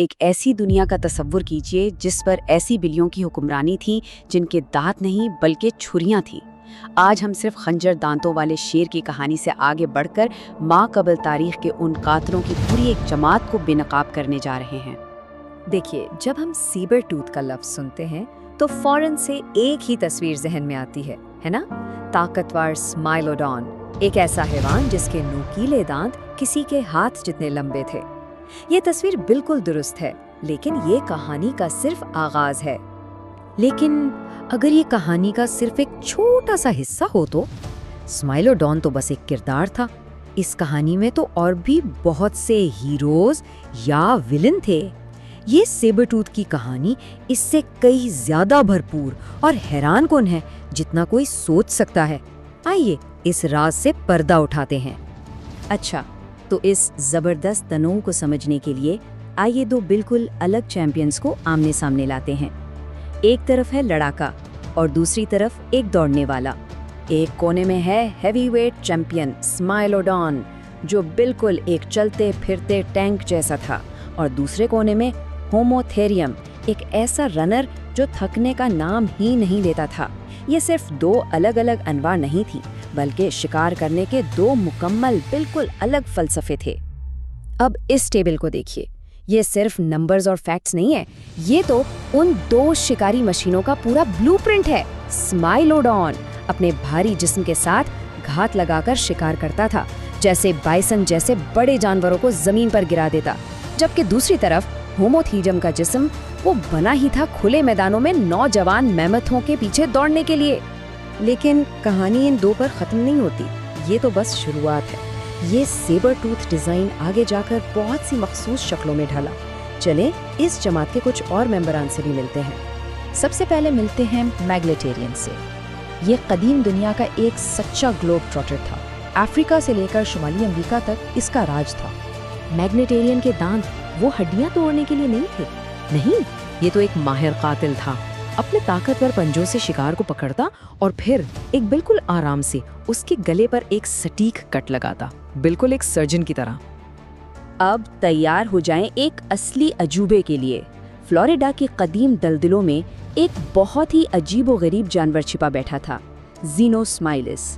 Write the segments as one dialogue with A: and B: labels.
A: एक ऐसी दुनिया का तसव्वुर कीजिए जिस पर ऐसी बिल्लियों की हुक्मरानी थी जिनके दांत नहीं बल्कि छुरियां थीं। आज हम सिर्फ खंजर दांतों वाले शेर की कहानी से आगे बढ़कर माँ कबल तारीख के उन कातलों की पूरी एक जमात को बेनकाब करने जा रहे हैं।
B: देखिए, जब हम सीबर टूथ का लफ्ज सुनते हैं तो फौरन से एक ही तस्वीर जहन में आती है ना? ताकतवर स्माइलोडॉन, एक ऐसा हैवान जिसके नुकीले दांत किसी के हाथ जितने लंबे थे। ये तस्वीर बिल्कुल दुरुस्त है, लेकिन ये कहानी का सिर्फ आगाज है। लेकिन अगर ये कहानी का सिर्फ एक छोटा सा हिस्सा हो तो? स्माइलोडॉन तो बस एक किरदार था। इस कहानी में तो और भी बहुत से हीरोज या विलन थे। ये सेबरटूथ की कहानी इससे कई ज्यादा भरपूर और हैरानकुन है जितना कोई सोच सकता है। आइए इस राज से पर्दा उठाते हैं।
A: अच्छा, तो इस जबरदस्त तनों को समझने के लिए आइए दो बिल्कुल अलग चैंपियंस को आमने सामने लाते हैं। एक तरफ है लड़ाका और दूसरी तरफ एक दौड़ने वाला। एक कोने में है हैवीवेट चैंपियन स्माइलोडॉन, जो बिल्कुल एक चलते फिरते टैंक जैसा था, और दूसरे कोने में होमोथेरियम, एक ऐसा रनर जो थकने का नाम ही नहीं लेता था। ये सिर्फ दो अलग अलग अनवार नहीं थी, बल्कि शिकार करने के दो मुकम्मल बिल्कुल अलग फलसफे थे। अब इस टेबल को देखिए, ये सिर्फ नंबर्स और फैक्ट्स नहीं है, ये तो उन दो शिकारी मशीनों का पूरा ब्लूप्रिंट है। स्माइलोडॉन अपने भारी जिस्म के साथ घात लगाकर शिकार करता था, जैसे बाइसन जैसे बड़े जानवरों को जमीन पर गिरा देता, जबकि दूसरी तरफ होमोथीरियम का जिस्म वो बना ही था खुले मैदानों में नौजवान मैमथों के पीछे दौड़ने के लिए। लेकिन कहानी इन दो पर खत्म नहीं होती, ये तो बस शुरुआत है। ये सेबर टूथ डिजाइन आगे जाकर बहुत सी मखसूस शक्लों में ढला। चले इस जमात के कुछ और मेंबरान से भी मिलते हैं। सबसे पहले मिलते हैं मैग्नेटेरियन से। ये कदीम दुनिया का एक सच्चा ग्लोब ट्रॉटर था। अफ्रीका से लेकर शुमाली अमेरिका तक इसका राज था। मैग्नेटेरियन के दांत वो हड्डियां तोड़ने के लिए नहीं थे, नहीं, ये तो एक माहिर कातिल था। अपने ताकतवर पंजों से शिकार को पकड़ता और फिर एक बिल्कुल आराम से उसके गले पर एक सटीक कट लगाता, बिल्कुल एक सर्जन की तरह। अब तैयार हो जाएं एक असली अजूबे के लिए। फ्लोरिडा की कदीम दलदलों में एक बहुत ही अजीबोगरीब जानवर छिपा बैठा था, ज़ीनोस्माइलिस।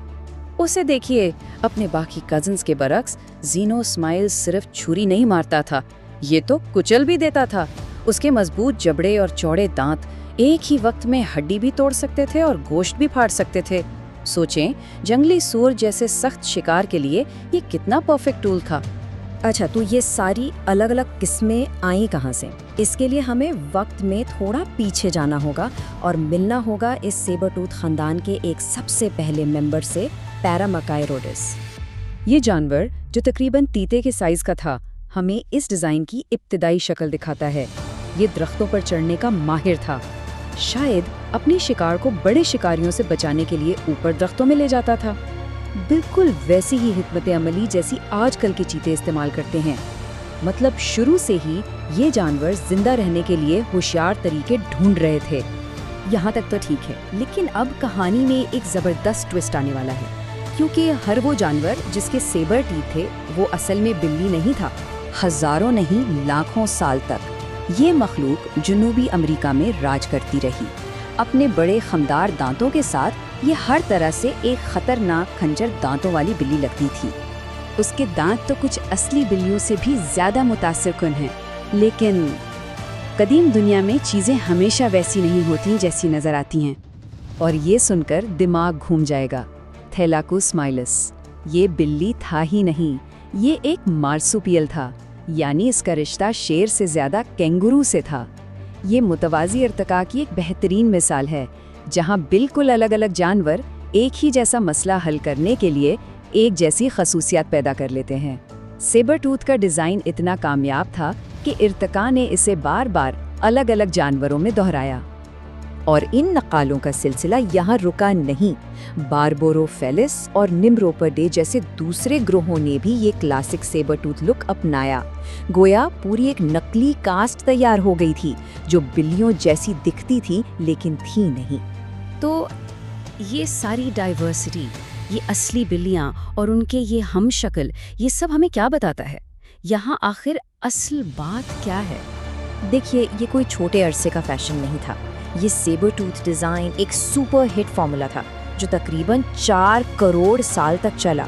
A: उसे देखिए, अपने बाकी कजन्स के बरक्स ज़ीनोस्माइलिस सिर्फ छुरी नहीं मारता था, ये तो कुचल भी देता था। उसके मजबूत जबड़े और चौड़े दांत एक ही वक्त में हड्डी भी तोड़ सकते थे और गोश्त भी फाड़ सकते थे। सोचें, जंगली सूर जैसे सख्त शिकार के लिए ये कितना परफेक्ट टूल था।
B: अच्छा, तो ये सारी अलग अलग किस्में आई कहाँ से? इसके लिए हमें वक्त में थोड़ा पीछे जाना होगा और मिलना होगा इस सेबरटूथ खानदान के एक सबसे पहले मेंबर से, पैरामकाइरोडिस।
A: ये जानवर, जो तकरीबन तीते के साइज का था, हमें इस डिजाइन की इब्तिदाई शक्ल दिखाता है। ये दरख्तों पर चढ़ने का माहिर था। शायद अपनी शिकार को बड़े शिकारियों से बचाने के लिए ऊपर दरख्तों में ले जाता था। बिल्कुल वैसी ही हिकमत अमली जैसी आजकल के चीते इस्तेमाल करते हैं। मतलब शुरू से ही ये जानवर जिंदा रहने के लिए होशियार तरीके ढूंढ रहे थे। यहाँ तक तो ठीक है, लेकिन अब कहानी में एक जबरदस्त ट्विस्ट आने वाला है, क्योंकि हर वो जानवर जिसके सेबर टीथ थे वो असल में बिल्ली नहीं था। हजारों नहीं, लाखों साल तक ये मखलूक जनूबी अमेरिका में राज करती रही। अपने बड़े खमदार दांतों के साथ ये हर तरह से एक खतरनाक खंजर दांतों वाली बिल्ली लगती थी। उसके दांत तो कुछ असली बिल्लियों से भी ज्यादा मुतासिरकुन हैं। लेकिन कदीम दुनिया में चीजें हमेशा वैसी नहीं होती जैसी नजर आती हैं। और ये सुनकर दिमाग घूम जाएगा। थैलाकोस्माइलिस ये बिल्ली था ही नहीं, ये एक मार्सुपियल था, यानी इसका रिश्ता शेर से ज्यादा कैंगुरू से था। ये मुतवाज़ी इर्तिका की एक बेहतरीन मिसाल है, जहां बिल्कुल अलग अलग जानवर एक ही जैसा मसला हल करने के लिए एक जैसी खसूसियात पैदा कर लेते हैं। सेबरटूथ का डिज़ाइन इतना कामयाब था कि इर्तिका ने इसे बार बार अलग अलग जानवरों में दोहराया। और इन नकालों का सिलसिला यहाँ रुका नहीं। बारबोरोफेलिस और निम्रोपर्डे जैसे दूसरे ग्रोहों ने भी ये क्लासिक सेबरटूथ लुक अपनाया। गोया पूरी एक नकली कास्ट तैयार हो गई थी, जो बिल्लियों जैसी दिखती थी लेकिन थी नहीं। तो ये सारी डाइवर्सिटी, ये असली बिल्लियाँ और उनके ये हमशक्ल, ये सब हमें क्या बताता है? यहाँ आखिर असल बात क्या है? देखिए, ये कोई छोटे अरसे का फैशन नहीं था। ये सेबर टूथ डिज़ाइन एक सुपर हिट फॉर्मूला था जो तकरीबन 4 करोड़ साल तक चला।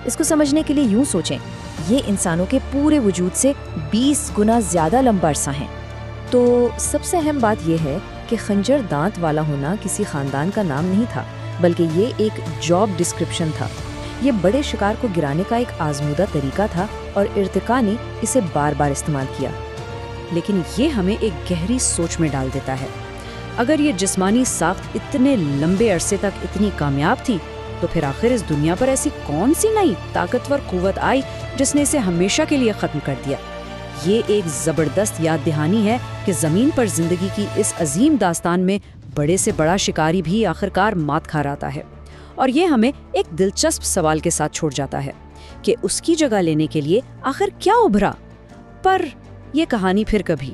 A: इसको समझने के लिए यूं सोचें, ये इंसानों के पूरे वजूद से 20 गुना ज़्यादा लंबा अरसा है।
B: तो सबसे अहम बात यह है कि खंजर दांत वाला होना किसी खानदान का नाम नहीं था, बल्कि ये एक जॉब डिस्क्रिप्शन था। ये बड़े शिकार को गिराने का एक आजमूदा तरीका था और इर्तिका ने इसे बार बार इस्तेमाल किया।
A: लेकिन ये हमें एक गहरी सोच में डाल देता है। अगर ये जिस्मानी साख्त इतने लंबे अरसे तक इतनी कामयाब थी, तो फिर आखिर इस दुनिया पर ऐसी कौन सी नई ताकतवर कुव्वत आई जिसने इसे हमेशा के लिए ख़त्म कर दिया। ये एक ज़बरदस्त याद दहानी है कि ज़मीन पर ज़िंदगी की इस अजीम दास्तान में बड़े से बड़ा शिकारी भी आखिरकार मात खा रहा है। और ये हमें एक दिलचस्प सवाल के साथ छोड़ जाता है कि उसकी जगह लेने के लिए आखिर क्या उभरा। पर यह कहानी फिर कभी